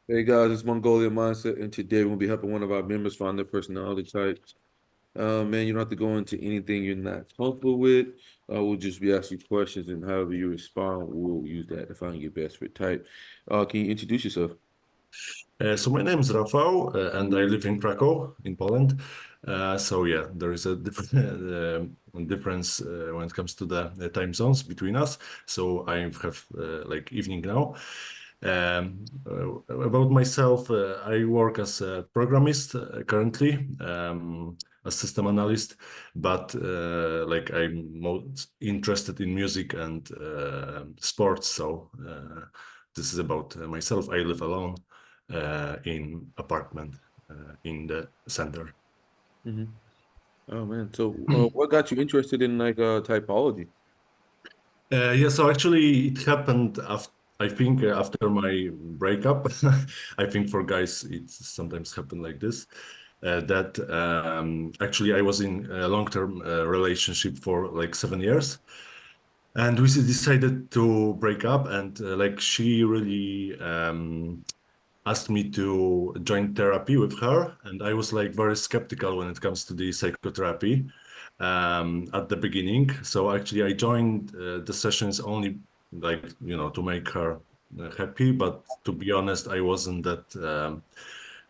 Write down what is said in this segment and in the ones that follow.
Hey guys, it's Mongolian Mindset, and today we'll be helping one of our members find their personality types. Man, you don't have to go into anything you're not comfortable with. We'll just be asking you questions, and however you respond, we'll use that to find your best fit type. Can you introduce yourself? So my name is Rafał, and I live in Krakow, in Poland. So yeah, there is a difference when it comes to the time zones between us. So I have like evening now. About myself, I work as a programmist currently, a system analyst, but like I'm most interested in music and sports. So this is about myself. I live alone in apartment in the center. Hmm. Oh man, so what got you interested in typology? Yeah, so actually it happened after, I think after my breakup. I think for guys it sometimes happen like this. That actually I was in a long-term relationship for like 7 years, and we decided to break up. And like she really asked me to join therapy with her, and I was like very skeptical when it comes to the psychotherapy at the beginning. So actually, I joined the sessions only like to make her happy. But to be honest, I wasn't that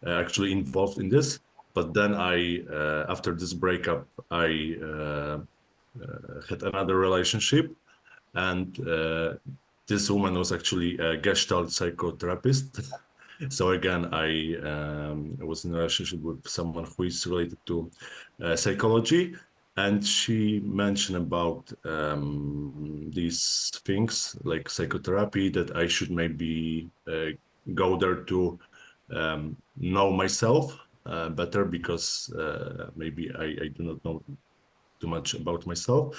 actually involved in this. But then after this breakup, I had another relationship, and this woman was actually a Gestalt psychotherapist. So again, I was in a relationship with someone who is related to psychology, and she mentioned about these things like psychotherapy, that I should maybe go there to know myself better, because maybe I do not know too much about myself.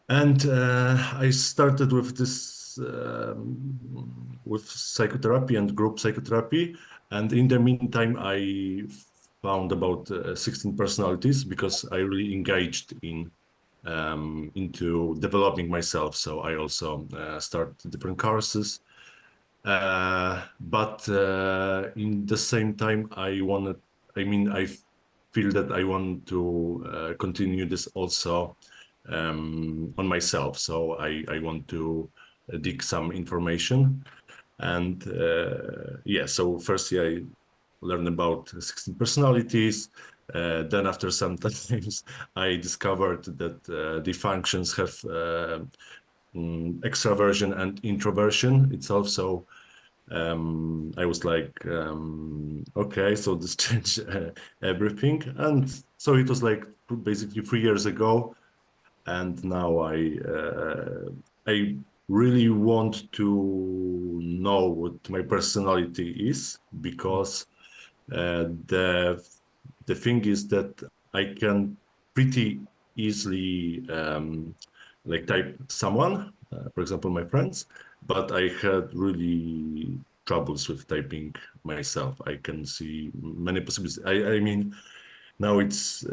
And I started with this with psychotherapy and group psychotherapy. And in the meantime, I found about 16 personalities, because I really engaged into developing myself. So I also start different courses. But in the same time, I feel that I want to continue this also on myself. So I want to dig some information. And yeah, so first, yeah, I learned about 16 personalities. Then after some times, I discovered that the functions have extraversion and introversion itself. So I was like, okay, so this changed everything. And so it was like basically 3 years ago. And now I really want to know what my personality is, because the thing is that I can pretty easily like type someone, for example, my friends, but I had really troubles with typing myself. I can see many possibilities. I mean, now it's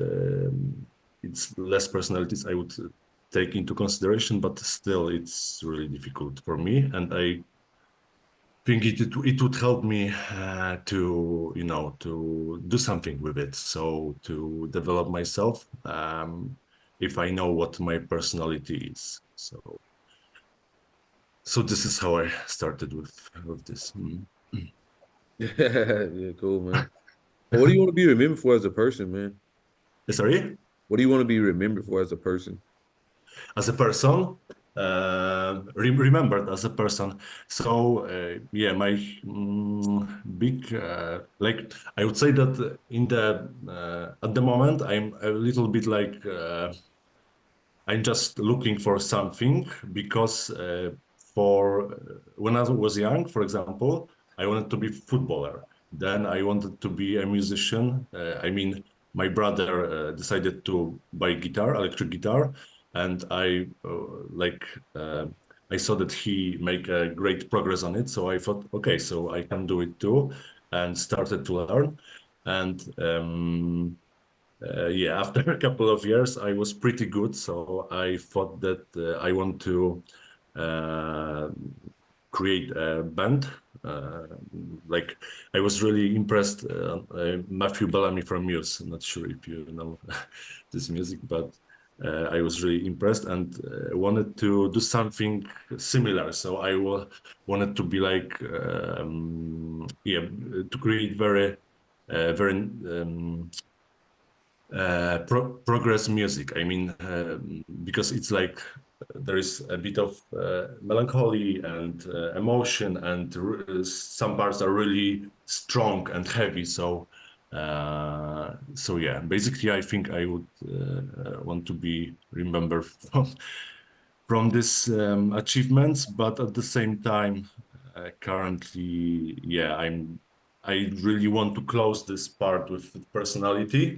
less personalities I would take into consideration, but still it's really difficult for me. And I think it would help me to to do something with it. So to develop myself, if I know what my personality is. So this is how I started with this. Yeah, cool, man. What do you want to be remembered for as a person, man? Sorry. What do you want to be remembered for as a person? As a person, remembered as a person. So yeah, my big like I would say that in the at the moment I'm a little bit like I'm just looking for something, because for when I was young, for example, I wanted to be footballer. Then I wanted to be a musician. I mean, my brother decided to buy guitar, electric guitar, and like I saw that he make a great progress on it. So I thought, okay, so I can do it too, and started to learn. And yeah, after a couple of years, I was pretty good. So I thought that I want to uh, create a band Like I was really impressed. Matthew Bellamy from Muse. I'm not sure if you know this music, but I was really impressed and wanted to do something similar. So wanted to be like, yeah, to create very progress music. I mean, because it's like there is a bit of melancholy and emotion, and some parts are really strong and heavy. So yeah, basically, I think I would want to be remembered from these achievements, but at the same time, currently, yeah, I really want to close this part with personality,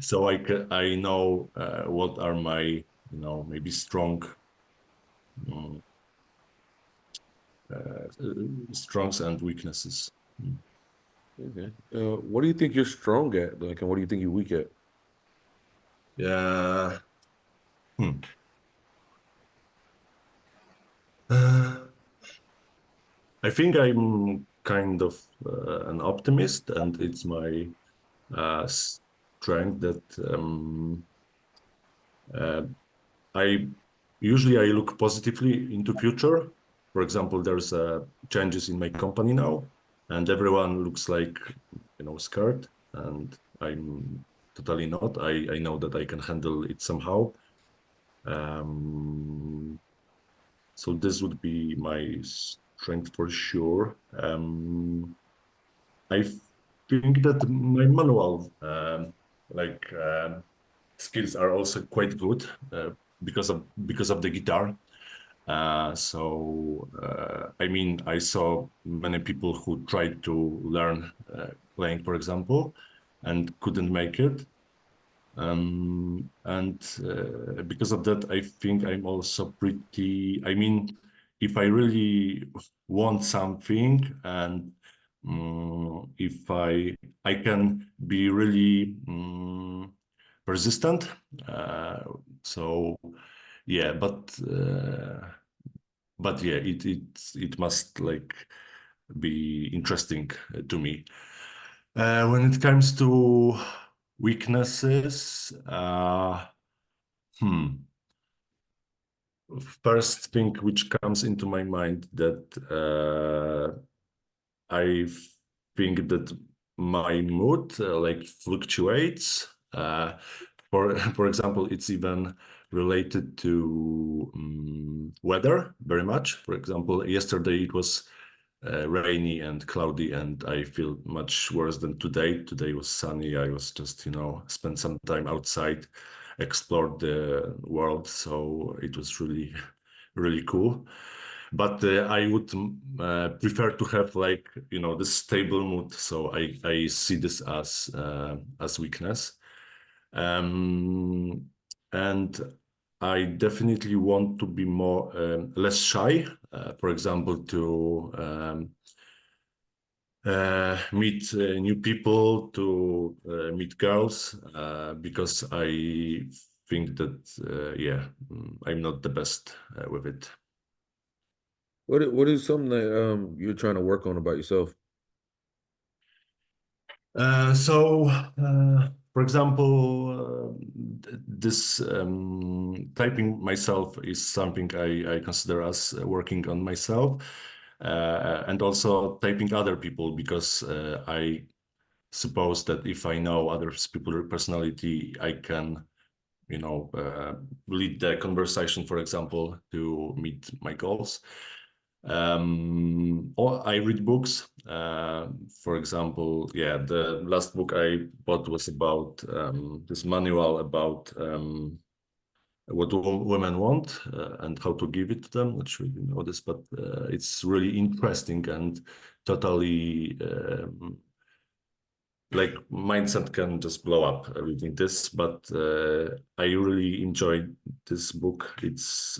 so I know what are my, maybe strong um, strongs and weaknesses. Mm. Okay. What do you think you're strong at, like, and what do you think you're weak at? Yeah. Hmm. Uh, I think I'm kind of an optimist, and it's my strength that uh, I I look positively into future. For example, there's changes in my company now, and everyone looks like, scared, and I'm totally not. I know that I can handle it somehow. Um, so this would be my strength for sure. I think that my manual like skills are also quite good because of the guitar. I mean, I saw many people who tried to learn playing, for example, and couldn't make it. And because of that, I think I'm also pretty, I mean, if I really want something, and if I can be really persistent. Uh, so yeah, but yeah, it must like be interesting to me. When it comes to weaknesses, hmm, first thing which comes into my mind that I think that my mood like fluctuates. For example, it's even related to weather very much. For example, yesterday it was rainy and cloudy, and I feel much worse than today. Today was sunny. I was just, spent some time outside, explored the world, so it was really, really cool. But I would prefer to have like, this stable mood. So I see this as weakness. Um, and I definitely want to be more less shy. For example, to meet new people, to meet girls, because I think that yeah, I'm not the best with it. What is something that you're trying to work on about yourself? For example, this typing myself is something I consider as working on myself, and also typing other people, because I suppose that if I know other people's personality, I can, lead the conversation, for example, to meet my goals. Or I read books. For example, yeah, the last book I bought was about this manual about what women want and how to give it to them. Not sure if you know this, but it's really interesting and totally like mindset can just blow up reading this. But I really enjoyed this book. It's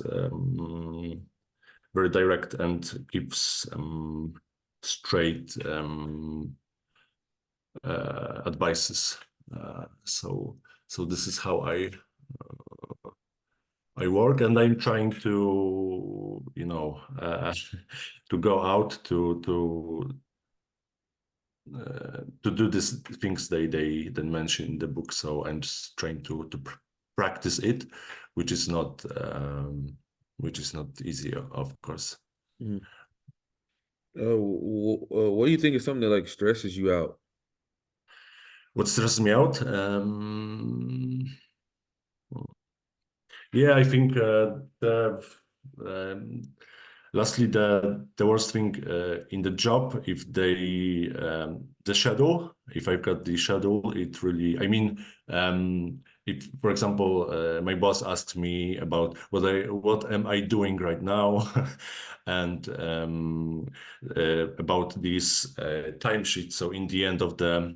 very direct and gives straight advices. So this is how I I work, and I'm trying to, to go out to do these things they then mention in the book. So I'm just trying to practice it, which is not easy, of course. Mhm. What do you think is something that like stresses you out? What stresses me out? Yeah, I think um, lastly, the worst thing in the job, if the schedule, if I've got the schedule, it really, I mean, if, for example, my boss asks me about what am I doing right now, and about this timesheet. So in the end of the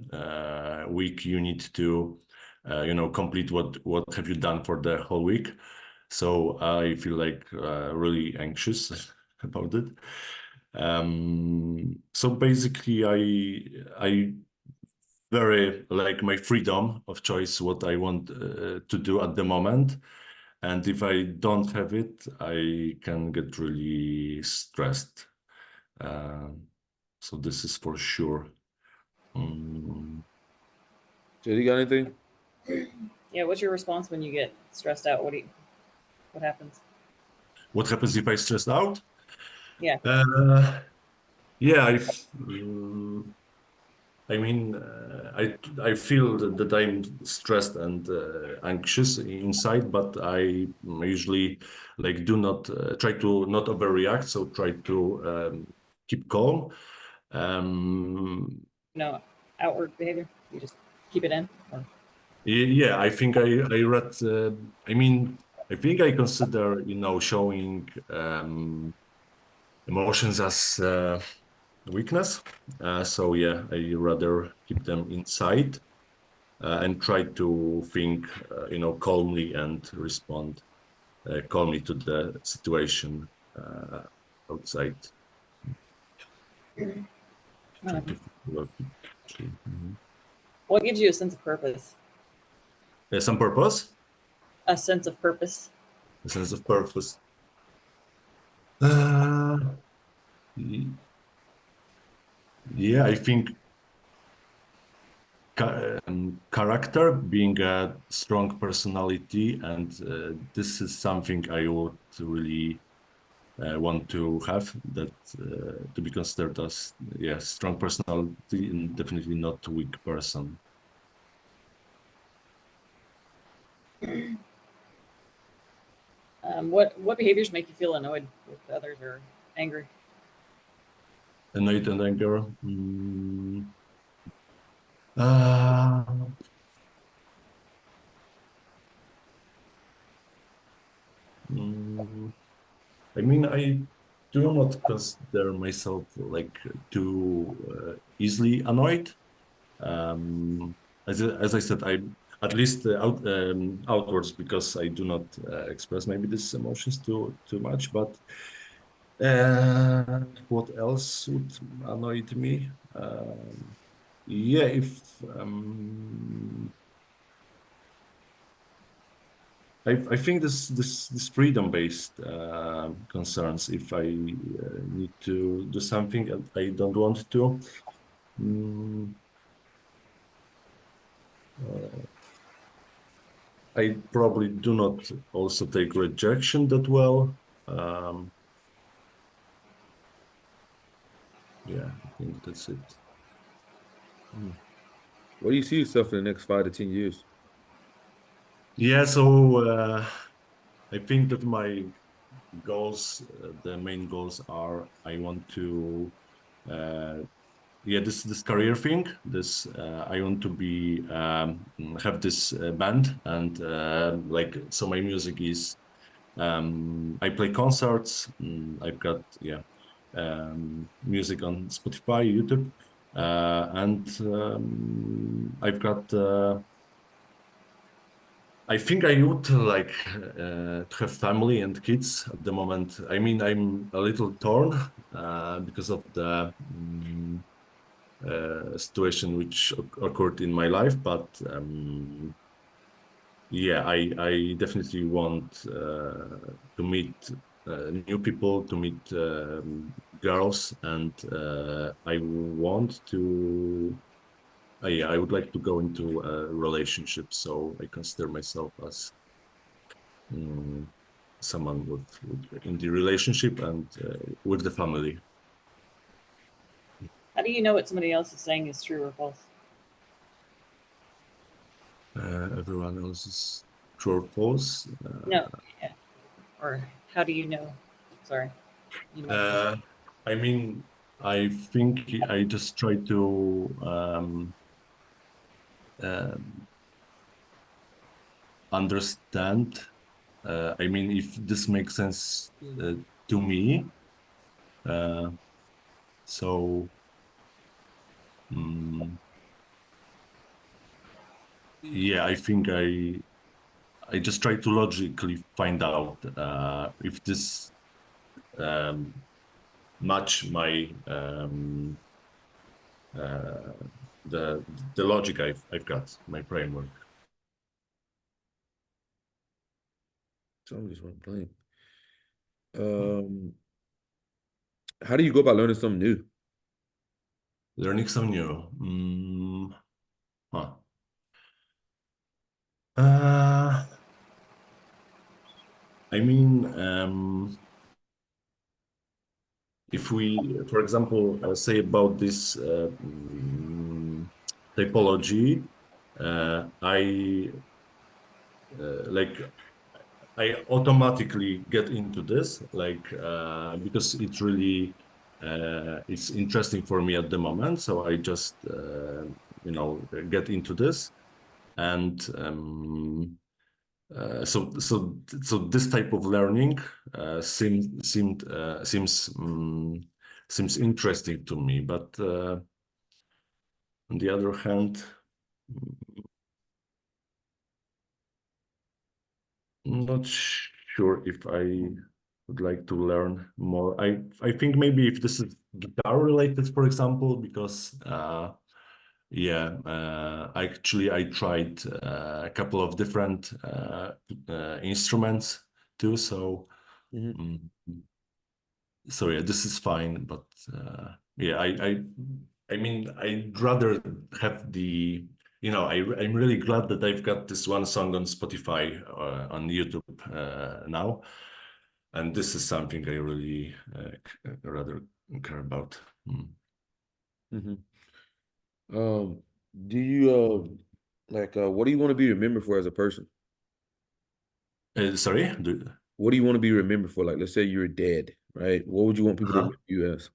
week, you need to, complete what have you done for the whole week. So I feel like really anxious about it. So basically, I very like my freedom of choice what I want to do at the moment, and if I don't have it, I can get really stressed. Um, so this is for sure. Mm, So you got anything? Yeah, what's your response when you get stressed out? What happens? what happens if I stress out? Yeah. Yeah, I mean, I feel that I'm stressed and anxious inside, but I usually like do not try to not overreact. So try to keep calm. Um, No outward behavior. You just keep it in. Or... yeah, I think I read. I mean, I think I consider showing emotions as weakness. So yeah, I rather keep them inside. And try to think, calmly and respond calmly to the situation outside. Try to think What gives you a sense of purpose? some purpose, A sense of purpose. a sense of purpose. Uh, yeah, I think character being a strong personality, and this is something I would really want to have, that to be considered as strong personality and definitely not a weak person. What behaviors make you feel annoyed with others or angry? Annoyed and anger. Uh, mm, I mean, I do not consider myself like too easily annoyed. As I said, I at least outwards, because I do not express maybe these emotions too much. But what else would annoy me? Yeah, if I think this freedom-based concerns. If I need to do something and I don't want to. Mm, I probably do not also take rejection that well. Um, yeah, I think that's it. Hmm. Where do you see yourself in the next 5 to 10 years? Yeah, so I think that my goals, the main goals are, I want to, uh, yeah, this career thing. This I want to be have this band, and like, so my music is. I play concerts. I've got music on Spotify, YouTube, and I've got. I think I would like to have family and kids at the moment. I mean, I'm a little torn because of the situation which occurred in my life, but yeah, I definitely want to meet new people, to meet girls, and I want to. I would like to go into a relationship, so I consider myself as someone in the relationship and with the family. How do you know what somebody else is saying is true or false? Everyone else is true or false. No, yeah. Or how do you know? Sorry. You know. I mean, I think I just try to understand. I mean, if this makes sense to me. Uh, so, yeah, I think I just try to logically find out if this match my uh, the logic I've got, my framework. So I'm just one playing. How do you go about learning something new? Learning something new. Huh. I mean, if we, for example, say about this typology, I like I automatically get into this, like because it really it's interesting for me at the moment. So I just get into this, and so this type of learning seems interesting to me. But on the other hand, I'm not sure if I would like to learn more. I think maybe if this is guitar related, for example, because yeah, actually I tried a couple of different instruments too. So mm, so yeah, this is fine. But yeah, I mean, I'd rather have the I'm really glad that I've got this one song on Spotify on YouTube now, and this is something I really rather care about. Mm-hmm. Do you what do you want to be remembered for as a person? Sorry. What do you want to be remembered for? Like, let's say you're dead, right? What would you want people to Uh-huh. remember you as?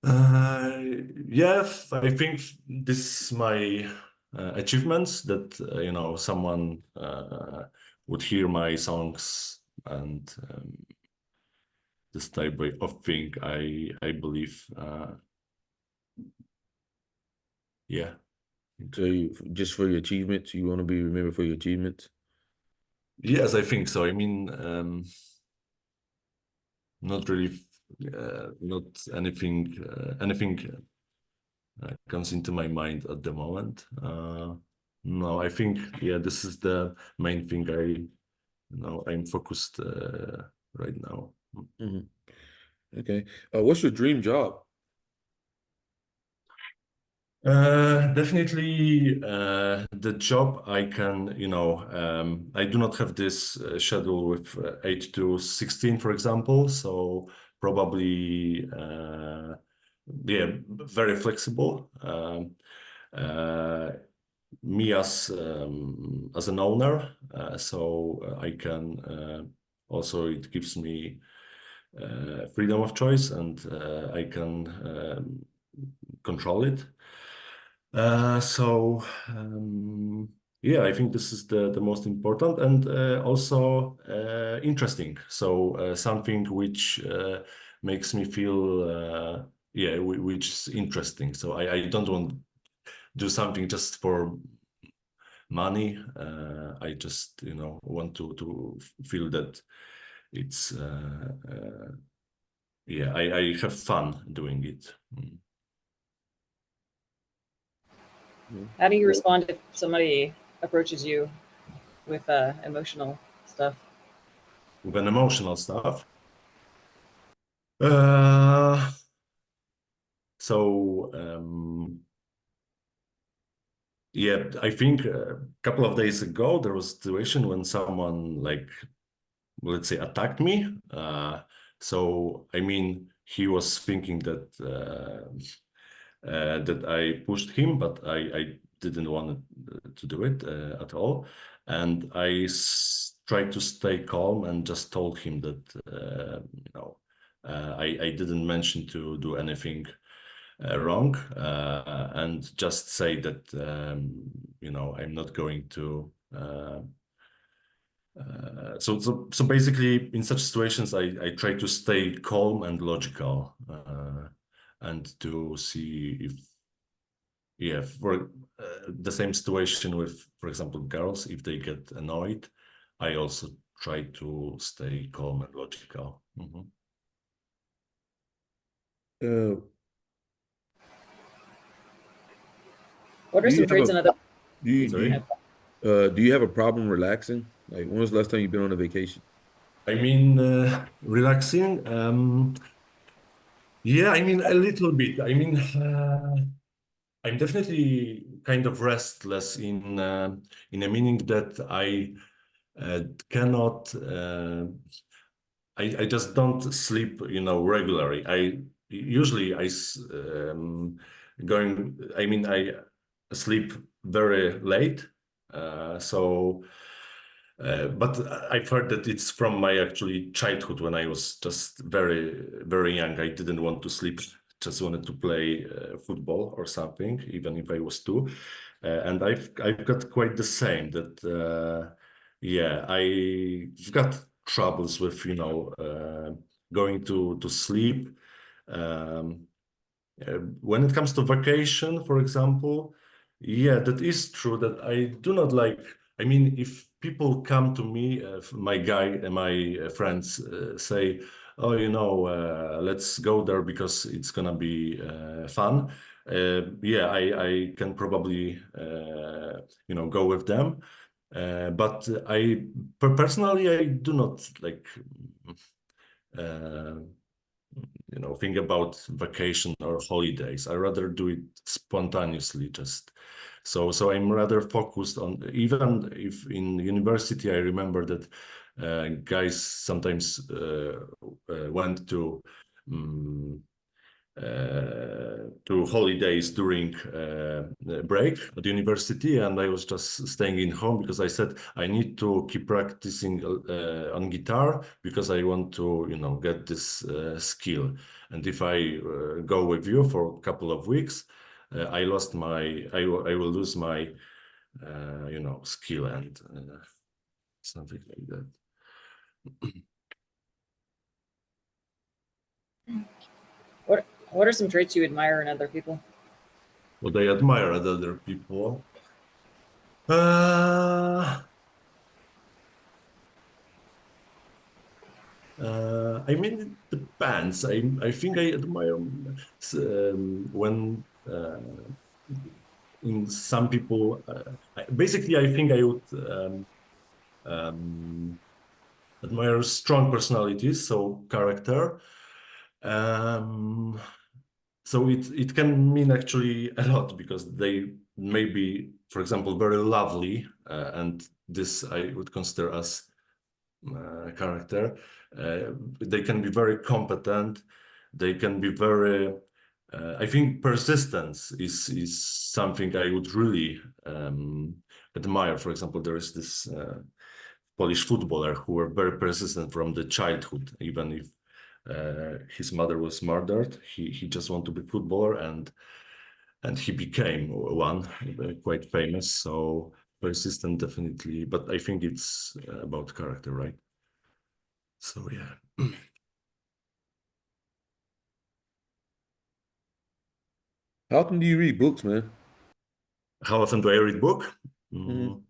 Uh, yeah, I think this is my achievements that someone would hear my songs and this type of thing. I believe, yeah. So you, just for your achievements, you want to be remembered for your achievements? Yes, I think so. I mean, not really, not anything comes into my mind at the moment. No, I think yeah, this is the main thing I'm focused right now. Mm-hmm. Okay. What's your dream job? Definitely the job I can, I do not have this schedule with 8 to 16, for example, so probably, yeah, very flexible. Me as an owner, so I can also it gives me freedom of choice, and I can control it. So yeah, I think this is the most important and also interesting. So something which makes me feel yeah, which is interesting. So I don't want to do something just for money. I just want to feel that it's yeah, I have fun doing it. How do you respond if somebody approaches you with emotional stuff? With an emotional stuff. Yeah, I think a couple of days ago there was a situation when someone, like, let's say, attacked me. So I mean, he was thinking that that I pushed him, but I didn't want to do it at all. And tried to stay calm and just told him that I didn't mention to do anything wrong, and just say that I'm not going to. So basically, in such situations, I try to stay calm and logical, and to see if, yeah, for the same situation with, for example, girls, if they get annoyed, I also try to stay calm and logical. Uh, What are do you some have traits a in other? do you do Sorry. do you have a problem relaxing? Like, when was the last time you've been on a vacation? I mean, relaxing. Yeah, I mean, a little bit. I mean, I'm definitely kind of restless in a meaning that I cannot. I just don't sleep, regularly. I usually going. I mean, I sleep very late. So. But I've heard that it's from my actually childhood, when I was just very, very young. I didn't want to sleep, just wanted to play football or something, even if I was two. And I've got quite the same, that yeah, I've got troubles with going to sleep. Um, when it comes to vacation, for example, yeah, that is true that I do not like. I mean, if people come to me, my friends say, "Oh, let's go there because it's gonna be fun." Yeah, I can probably go with them, but personally, I do not like. Uh, think about vacation or holidays. I rather do it spontaneously, just so I'm rather focused on. Even if in university, I remember that guys sometimes went um, to holidays during break at university, and I was just staying in home because I said I need to keep practicing on guitar, because I want to get this skill. And if I go with you for a couple of weeks, I will lose my skill, and something like that. What are some traits you admire in other people? What I admire at other people. Uh, I mean, it depends. I think I admire when in some people. Basically, I think I would admire strong personalities, so character. Um, so it can mean actually a lot, because they may be, for example, very lovely, and this I would consider as character. They can be very competent. They can be very. I think persistence is something I would really admire. For example, there is this Polish footballer who were very persistent from the childhood, even if his mother was murdered. He just wanted to be footballer, and he became one, quite famous. So persistent, definitely. But I think it's about character, right? So yeah. How often do you read books, man? How often do I read book? Mhm.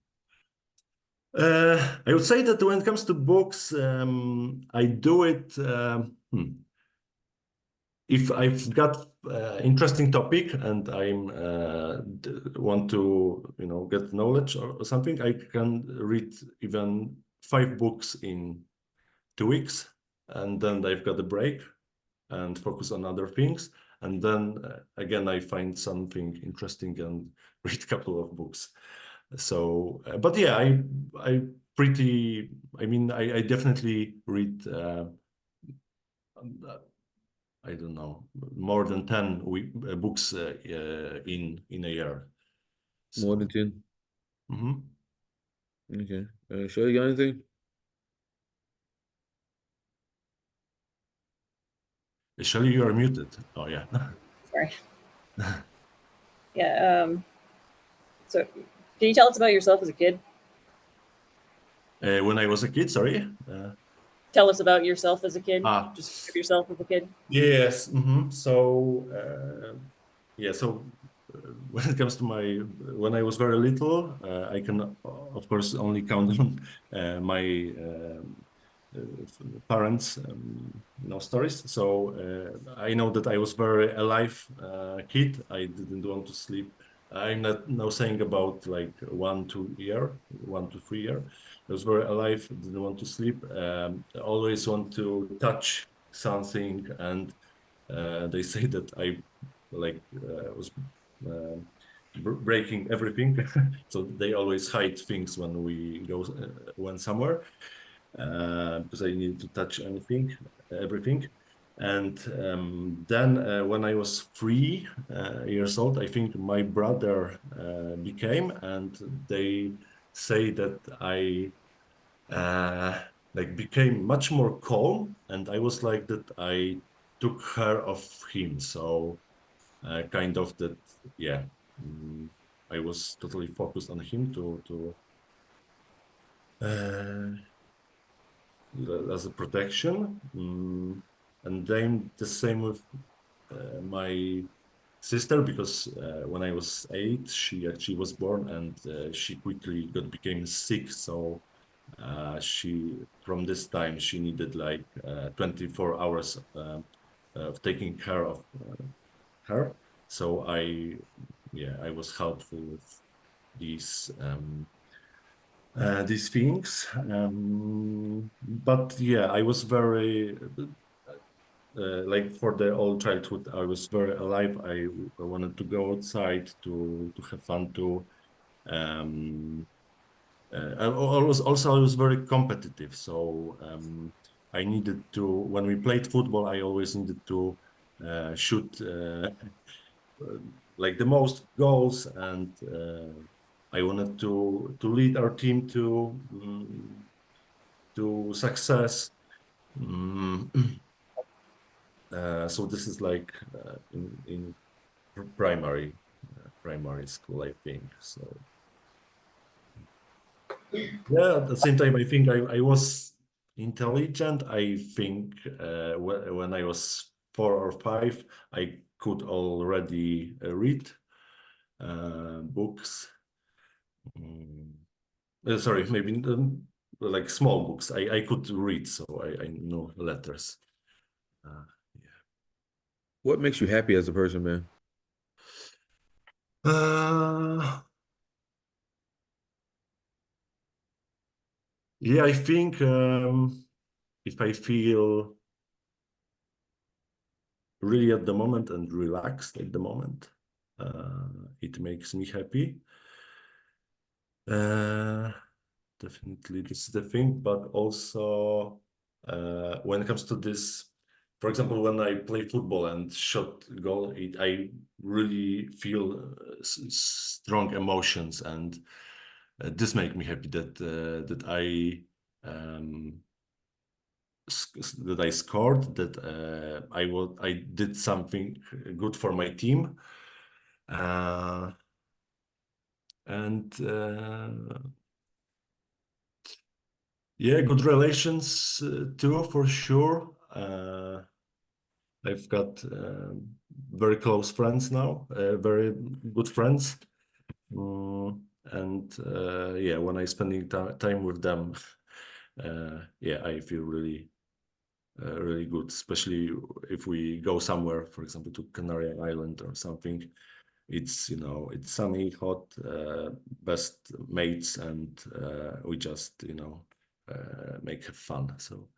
I would say that when it comes to books, I do it. if I've got interesting topic and I'm want to get knowledge or something, I can read even 5 books in 2 weeks, and then I've got a break and focus on other things, and then again I find something interesting and read a couple of books. So, but yeah, I pretty. I mean, I definitely read. I don't know, more than 10 books in a year. More than So, 10? mhm. Okay. Sure, you got anything? Shelly, you are muted. Oh yeah. Sorry. Yeah. So, can you tell us about yourself as a kid? When I was a kid, sorry. Tell us about yourself as a kid. Ah. Just describe yourself as a kid. Yes. So, yeah. So, when it comes to when I was very little, I can, of course, only count on my parents, stories. So I know that I was very alive kid. I didn't want to sleep. I'm not now saying about like 1 to 3 year. I was very alive. Didn't want to sleep. Always want to touch something, and they say that I was breaking everything. So they always hide things when we went somewhere, because I needed to touch everything. And then when I was 3 years old, I think my brother became, and they say that I became much more calm, and I was like that I took care of him. So kind of that, yeah. I was totally focused on him to as a protection. And then the same with my sister, because when I was 8, she actually was born, and she quickly became sick. So she from this time she needed like 24 hours of taking care of her. So I was helpful with these things. But yeah, I was very like for the old childhood, I was very alive. I wanted to go outside to have fun too. I was very competitive, so I needed to. When we played football, I always needed to shoot like the most goals, and I wanted to lead our team to success. Mm, so this is like in primary school, I think. So yeah, at the same time, I think I was intelligent. I think when I was 4 or 5, I could already read books. Sorry, maybe like small books. I could read, so I know letters. Yeah. What makes you happy as a person, man? Yeah, I think if I feel really at the moment and relaxed at the moment, it makes me happy. Definitely, this is the thing, but also when it comes to this, for example, when I play football and shot goal, I really feel strong emotions, and this makes me happy that um, I scored, that I did something good for my team, and yeah, good relations too, for sure. I've got very close friends now, very good friends. And yeah, when I spending time with them, yeah, I feel really really good, especially if we go somewhere, for example, to Canary Island or something. It's, you know, it's sunny, hot, best mates, and we just, you know, make have fun. So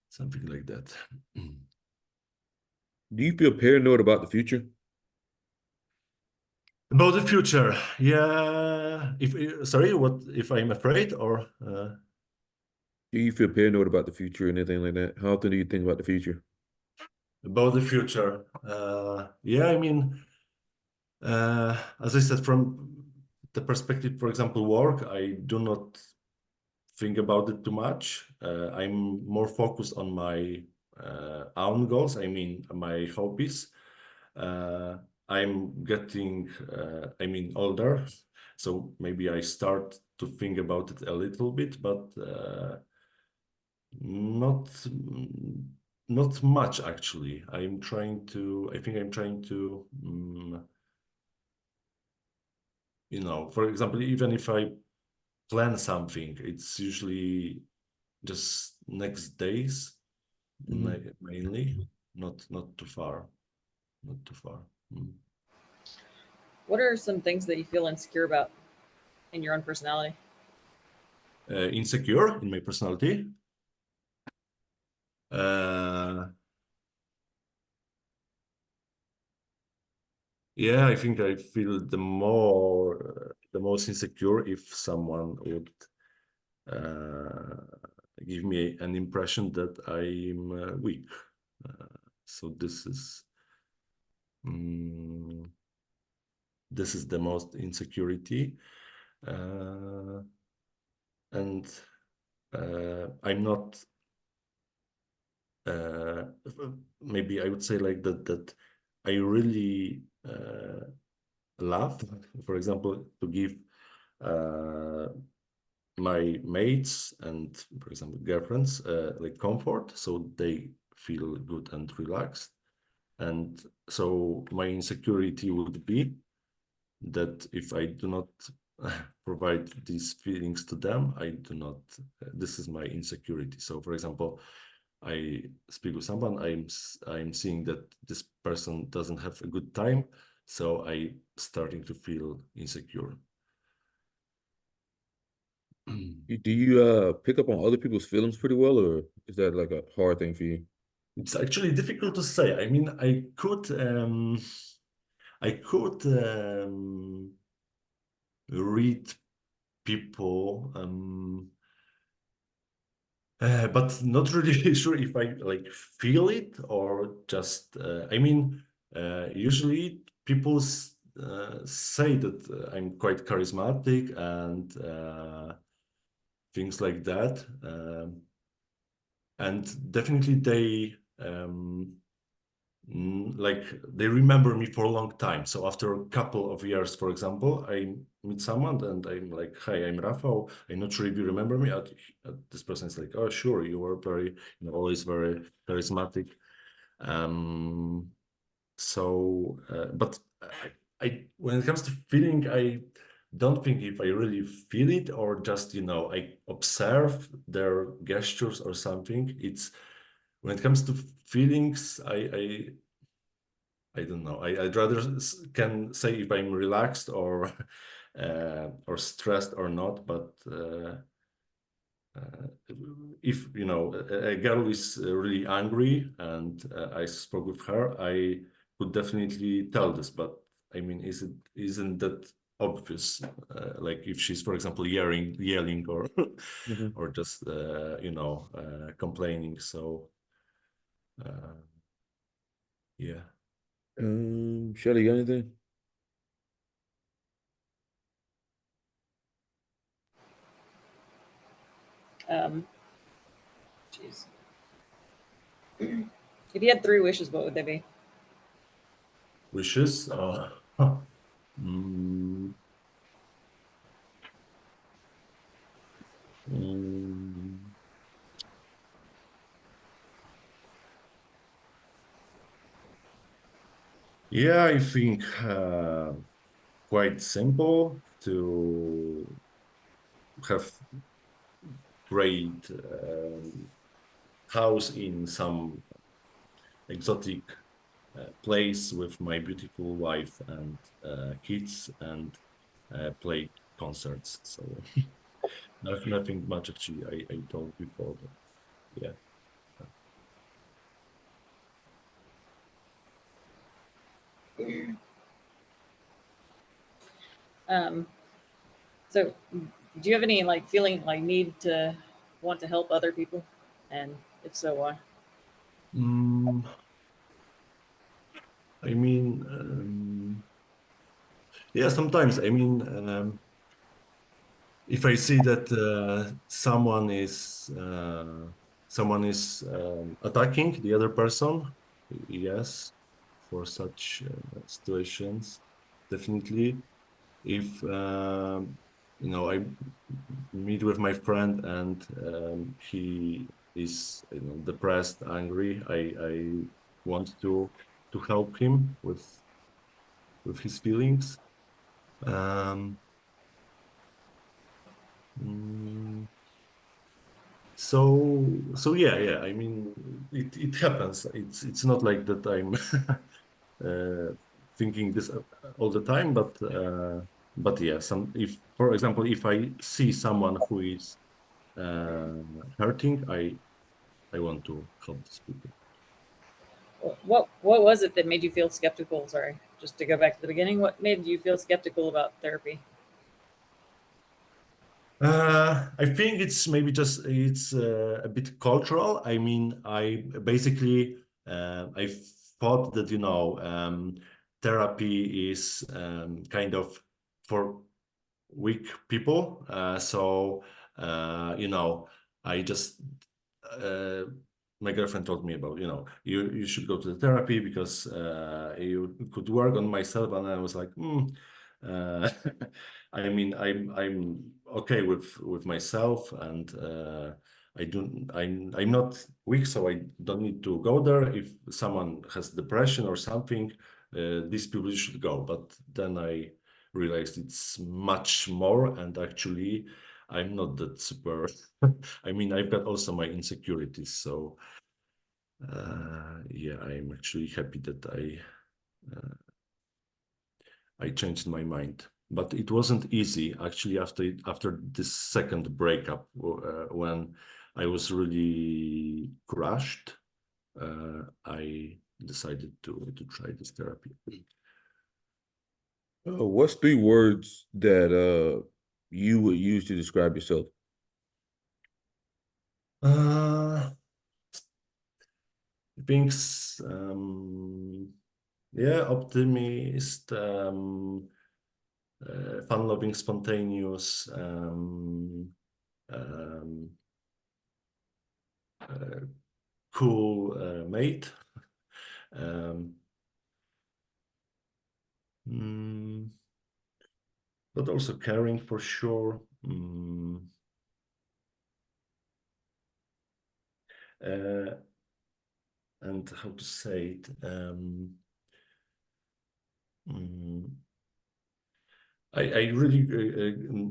something like that. Do you feel paranoid about the future? About the future, yeah. If sorry, what if I'm afraid or? Do you feel paranoid about the future or anything like that? How often do you think about the future? About the future, yeah. I mean, as I said, from the perspective, for example, work, I do not think about it too much. I'm more focused on my own goals. I mean, my hobbies. Uh, I'm getting, I mean, older, so maybe I start to think about it a little bit, but not not much actually. I'm trying to. I think I'm trying to. You know, for example, even if I plan something, it's usually just next days, mainly, not too far, not too far. What are some things that you feel insecure about in your own personality? Insecure in my personality. Yeah, I think I feel the most insecure if someone would give me an impression that I'm weak. So mm, this is the most insecurity, and I'm not. Uh, Maybe I would say like that I really love, for example, to give uh, my mates and, for example, girlfriends like comfort, so they feel good and relaxed. And so my insecurity would be that if I do not provide these feelings to them, I do not. This is my insecurity. So, for example, I speak with someone, I'm seeing that this person doesn't have a good time, so I starting to feel insecure. Do you pick up on other people's feelings pretty well, or is that like a hard thing for you? It's actually difficult to say. I mean, I could read people, but not really sure if I like feel it or just. I mean, usually people say that I'm quite charismatic and things like that, and definitely they. Like they remember me for a long time. So after a couple of years, for example, I meet someone and I'm like, "Hi, I'm Rafał. I'm not sure if you remember me." This person is like, "Oh, sure, you were very, you know, always very charismatic." Um, but I, when it comes to feeling, I don't think if I really feel it or just, you know, I observe their gestures or something. It's when it comes to feelings, I don't know. I'd rather can say if I'm relaxed or stressed or not. But uh, if you know a girl is really angry and I spoke with her, I could definitely tell this. But I mean, isn't that obvious? Like if she's, for example, yelling or Mhm. or just you know complaining. So yeah. Shelly, you got anything? Jeez. If you had three wishes, what would they be? Wishes. Mm, mm, yeah, I think quite simple to have great house in some exotic place with my beautiful wife and kids and play concerts. So nothing much actually I told before, but yeah. So do you have any like feeling like need to want to help other people? And if so, why? Mm, I mean, yeah, sometimes. I mean, if I see that someone is attacking the other person, yes, for such situations, definitely. If I meet with my friend and he is depressed, angry, I want to help him with his feelings. Um, mm, so yeah. I mean, it happens. It's not like that I'm uh, thinking this all the time, but yeah. If, for example, if I see someone who is uh, hurting, I want to help these people. What was it that made you feel skeptical? Sorry, just to go back to the beginning. What made you feel skeptical about therapy? I think it's maybe just it's a bit cultural. I mean, I basically I thought that therapy is kind of for weak people. I just uh, my girlfriend told me about you should go to the therapy because you could work on myself, and I was like, uh, I mean, I'm okay with myself, and I'm not weak, so I don't need to go there. If someone has depression or something, these people should go. But then I realized it's much more, and actually I'm not that super. I mean, I've got also my insecurities, so yeah, I'm actually happy that I changed my mind. But it wasn't easy actually after this second breakup when I was really crushed. I decided to try this therapy. What's three words that you would use to describe yourself? Uh, Things, yeah, optimist, fun-loving, spontaneous, um, uh, cool mate, um, mm, but also caring for sure. Uh, and how to say it? Mm, I really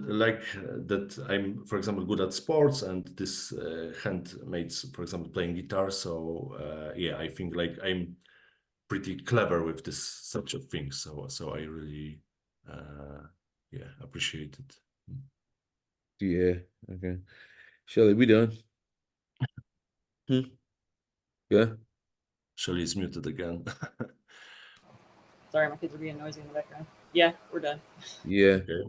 like that I'm, for example, good at sports, and this handmaids, for example, playing guitar. So yeah, I think like I'm pretty clever with this such a thing. So I really yeah, appreciate it. Yeah. Okay. Shelly, we done? Hmm? Yeah. Shelly is muted again. Sorry, my kids are being noisy in the background. Yeah, we're done. Yeah. Okay.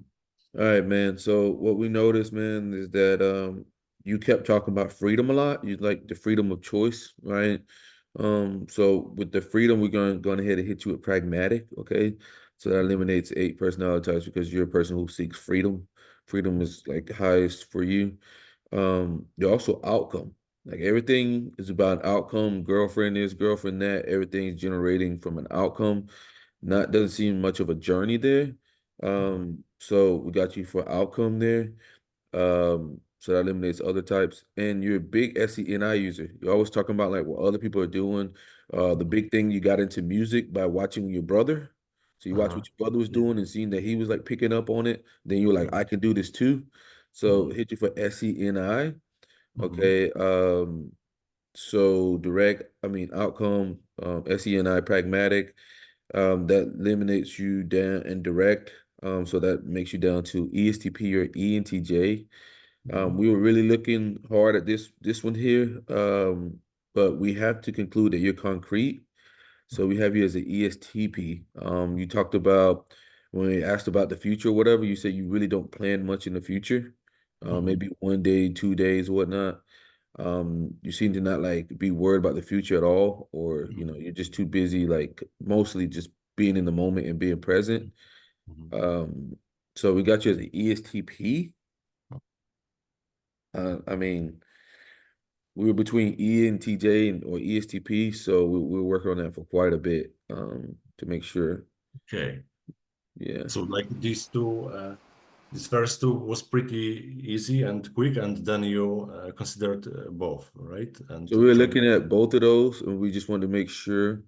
All right, man. So what we noticed, man, is that you kept talking about freedom a lot. You like the freedom of choice, right? So with the freedom, we're going ahead and hit you with pragmatic, okay? So that eliminates 8 personality types because you're a person who seeks freedom. Freedom is like the highest for you. You're also outcome. Like everything is about an outcome. Girlfriend this, girlfriend that. Everything's generating from an outcome. Not doesn't seem much of a journey there. So we got you for outcome there. So that eliminates other types. And you're a big SENI user. You're always talking about like what other people are doing. The big thing you got into music by watching your brother. So you watch Uh-huh. what your brother was Yeah. doing and seeing that he was like picking up on it. Then you were like, I Mhm. can do this too. So Mhm. hit you for SENI. Mhm. Okay. So direct, outcome, SENI pragmatic, that eliminates you down and direct. So that makes you down to ESTP or ENTJ. We were really looking hard at this one here, but we have to conclude that you're concrete. So we have you as an ESTP. You talked about when we asked about the future or whatever, you said you really don't plan much in the future, maybe 1 day, 2 days, whatnot. You seem to not like be worried about the future at all, or you're just too busy, like mostly just being in the moment and being present. Mhm. So we got you as an ESTP. I mean, we were between ENTJ or ESTP, so we're working on that for quite a bit, to make sure. Okay. Yeah. So like these first two was pretty easy and quick, and then you considered both, right? And So we were tried. looking at both of those, and we just wanted to make sure.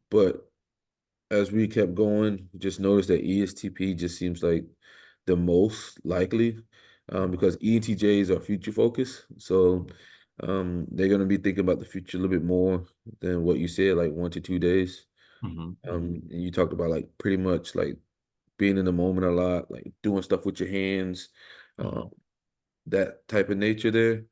But as we kept going, just noticed that ESTP just seems like the most likely, because ENTJs are future focused. So they're gonna be thinking about the future a little bit more than what you said, like 1 to 2 days. And you talked about like pretty much like being in the moment a lot, like doing stuff with your hands, um, that type of nature there.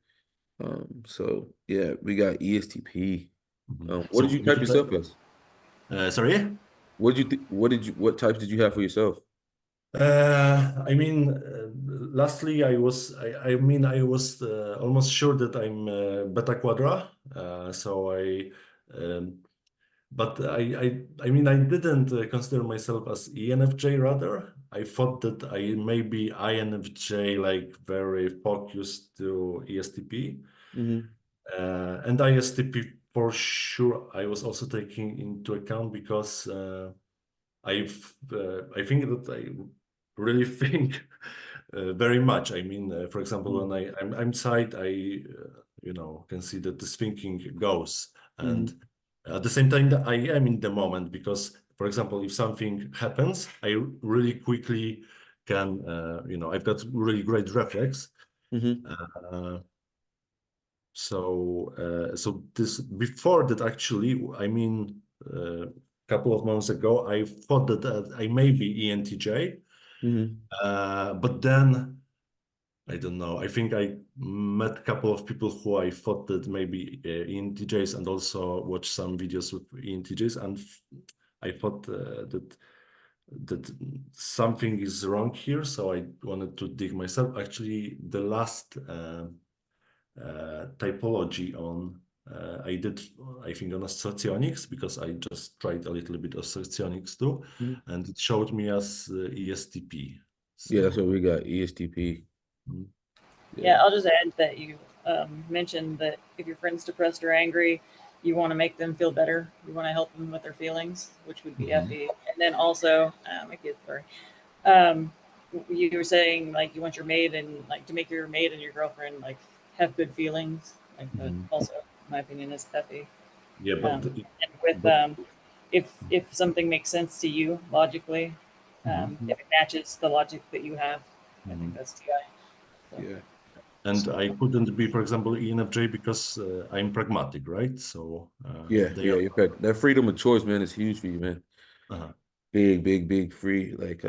So yeah, we got ESTP. What So did you for me, type yourself as? sorry. What did you think? What types did you have for yourself? I mean, lastly, I was almost sure that I'm beta quadra. So um, but I mean, I didn't consider myself as ENFJ rather. I thought that I may be INFJ, like very focused to ESTP. Mm-hmm. And ISTP for sure, I was also taking into account because I think that I really think very much. I mean, for example, when I'm side, can see that this thinking goes, and Mm-hmm. at the same time, that I am in the moment because, for example, if something happens, I really quickly can, I've got really great reflex. Mm-hmm. Uh, so this before that actually, I mean, couple of months ago, I thought that I may be ENTJ, Mm-hmm. but then I don't know. I think I met a couple of people who I thought that maybe ENTJs and also watched some videos with ENTJs, and I thought that something is wrong here. So I wanted to dig myself. Actually, the last typology on I did I think on a socionics because I just tried a little bit of socionics too, Mm-hmm. and it showed me as ESTP. Yeah, that's what So we got. ESTP. mm, Yeah. Yeah, I'll just add that you mentioned that if your friend's depressed or angry, you want to make them feel better. You want to help them with their feelings, which would be mhm, FE. And then also, my kid's sorry. Um, you were saying like you want your maid and like to make your maid and your girlfriend like have good feelings. Like mhm. also, my opinion is FE. Yeah, And with but if something makes sense to you logically, mhm, if it matches the logic that you have, I think mhm. that's TI. So. Yeah. And I couldn't be, for example, ENFJ because I'm pragmatic, right? So Yeah. they Yeah. are. In fact, that freedom of choice, man, is huge for you, man. Uh, Big, big, big free, like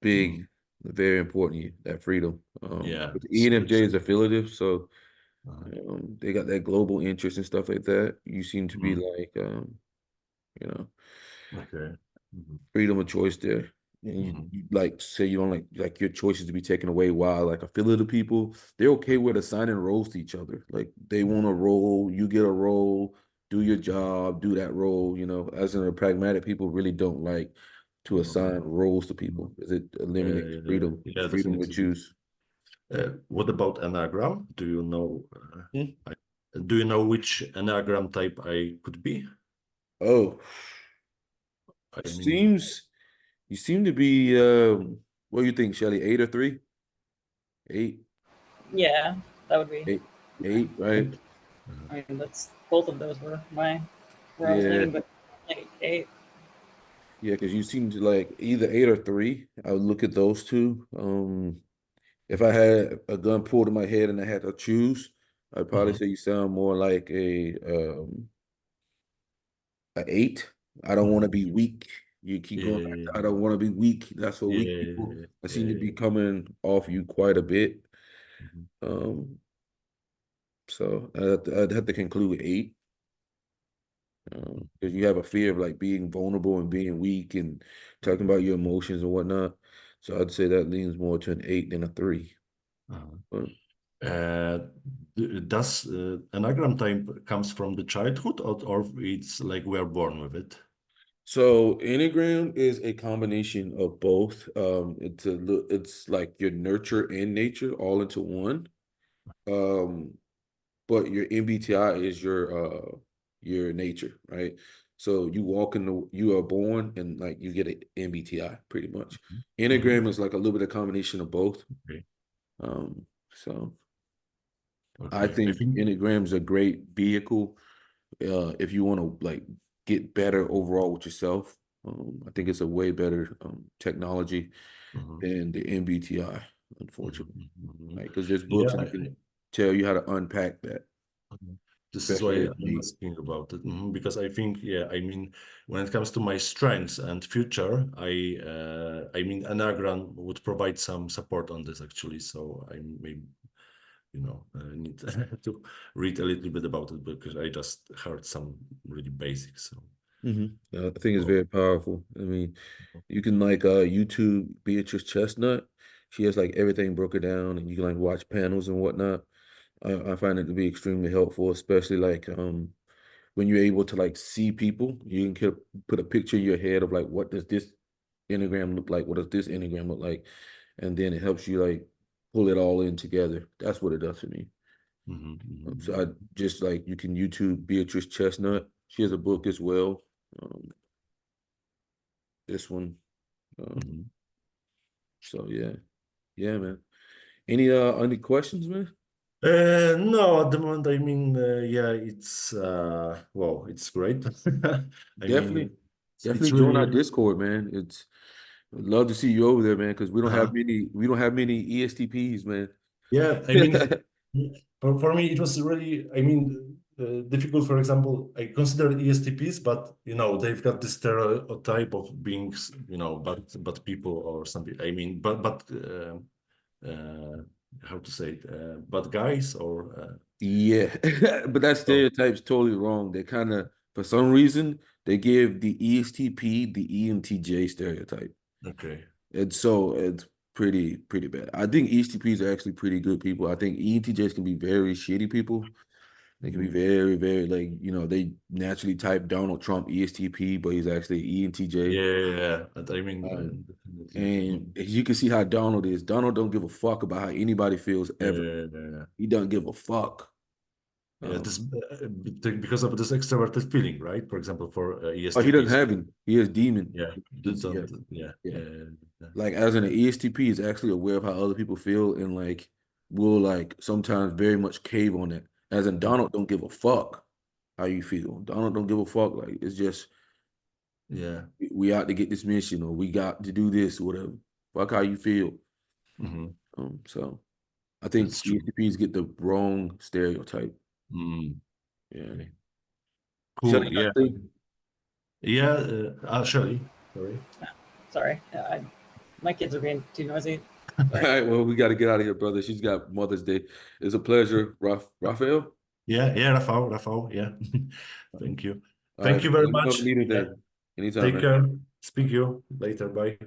big, mhm. very important, that freedom. Yeah, But the it's ENFJ is affiliative, so uh, they got that global interest and stuff like that. You seem to be mhm. like you know, Okay. Mhm, freedom of choice there. And mhm, you like say you don't like your choices to be taken away, while like affiliative people, they're okay with assigning roles to each other. Like they want a role, you get a role, do your job, do that role, as in a pragmatic, people really don't like to mhm, assign roles to mhm. people because it eliminates freedom, Yeah, freedom to definitely. choose. What about Enneagram? Do you know? Hmm. Do you know which Enneagram type I could be? Oh, I mean, seems you seem to be what do you think, Shelly? 8 or 3? 8, Yeah, that would be. 8, 8, right? uh, I mean, that's both of those were where I was Yeah. leaning, but like eight. Yeah, because you seem to like either 8 or 3. I would look at those two. If I had a gun pulled to my head and I had to choose, I'd probably say you sound more like a 8. I don't want to be weak. You keep going back to, I Yeah, don't want to be weak. That's for weak people. yeah, I seem to be yeah. coming off you quite a bit. Mhm, Um, so I'd have to conclude 8. Because you have a fear of like being vulnerable and being weak and talking about your emotions and whatnot. So I'd say that leans more to an 8 than a 3. uh-huh. But, Uh, does anagram type comes from the childhood, or it's like we are born with it? so Enneagram is a combination of both. It's like your nurture and nature all into one. Um, but your MBTI is your nature, right? So you are born and like you get an MBTI pretty much. Mm-hmm. Enneagram is like a little bit of combination of both. Okay. So I Okay. I think think. Enneagram is a great vehicle if you want to like get better overall with yourself. I think it's a way better technology Mhm, than the MBTI, mhm, unfortunately. mhm, mhm. Like because there's Yeah, books that can tell you how to unpack that, this is why especially as I'm me. asking about it, because I think, yeah, I mean, when it comes to my strengths and future, I mean, anagram would provide some support on this actually. So I maybe, need to read a little bit about it because I just heard some really basics. So, I think it's oh, very powerful. I mean, you can like YouTube Beatrice Chestnut. She has like everything broken down, and you can like watch panels and whatnot. I find it to be extremely helpful, especially like when you're able to like see people. You can put a picture in your head of like what does this enneagram look like? What does this enneagram look like? And then it helps you like pull it all in together. That's what it does for me. So I just like you can YouTube Beatrice Chestnut. She has a book as well. Um, this one. Um, mhm. so yeah, yeah, man. Any questions, man? No, at the moment, I mean, yeah, it's well, it's great. I Definitely, mean, it's definitely join our really, Discord, man. I'd love to see you over there, man, because uh, we don't have many ESTPs, man. yeah, I mean, for me, it was really, I mean, difficult. For example, I consider ESTPs, but they've got this stereotype of being, but people or something. I mean, uh, how to say it, but guys or Yeah, but that so, stereotype's totally wrong. They kind of, for some reason, they give the ESTP the ENTJ stereotype. okay. And so it's pretty bad. I think ESTPs are actually pretty good people. I think ENTJs can be very shitty people. They can be Mhm. very, very like, they naturally type Donald Trump ESTP, but he's actually ENTJ. Yeah, and I mean, Um, definitely. and you can see how Donald is. Donald don't give a fuck about how anybody feels ever. Yeah, He doesn't give a fuck. yeah, Um, because of this extroverted feeling, right? For example, for oh, he doesn't ESTPs. have him. He has demon. Yeah, He's, yeah, don't, yeah, yeah. yeah. Like as an ESTP is actually aware of how other people feel and like will like sometimes very much cave on it. As in Donald don't give a fuck how you feel. Donald don't give a fuck. Like it's just Yeah. we out to get this mission or we got to do this or whatever. Fuck how you feel. Hmm. So I think That's true. ESTPs get the wrong stereotype. Mm. Yeah. Okay. Shelly, Cool. Yeah. Yeah. Shelley. Sorry. Sorry, my kids are being too noisy. all Sorry. right, well, we got to get out of here, brother. She's got Mother's Day. It's a pleasure, Raphael. Yeah. Yeah. Rafał. Yeah. Thank you. All right, Thank you man. very Let me know if much. you need Yeah. anything. Anytime, Take man. care. Speak you later. Bye.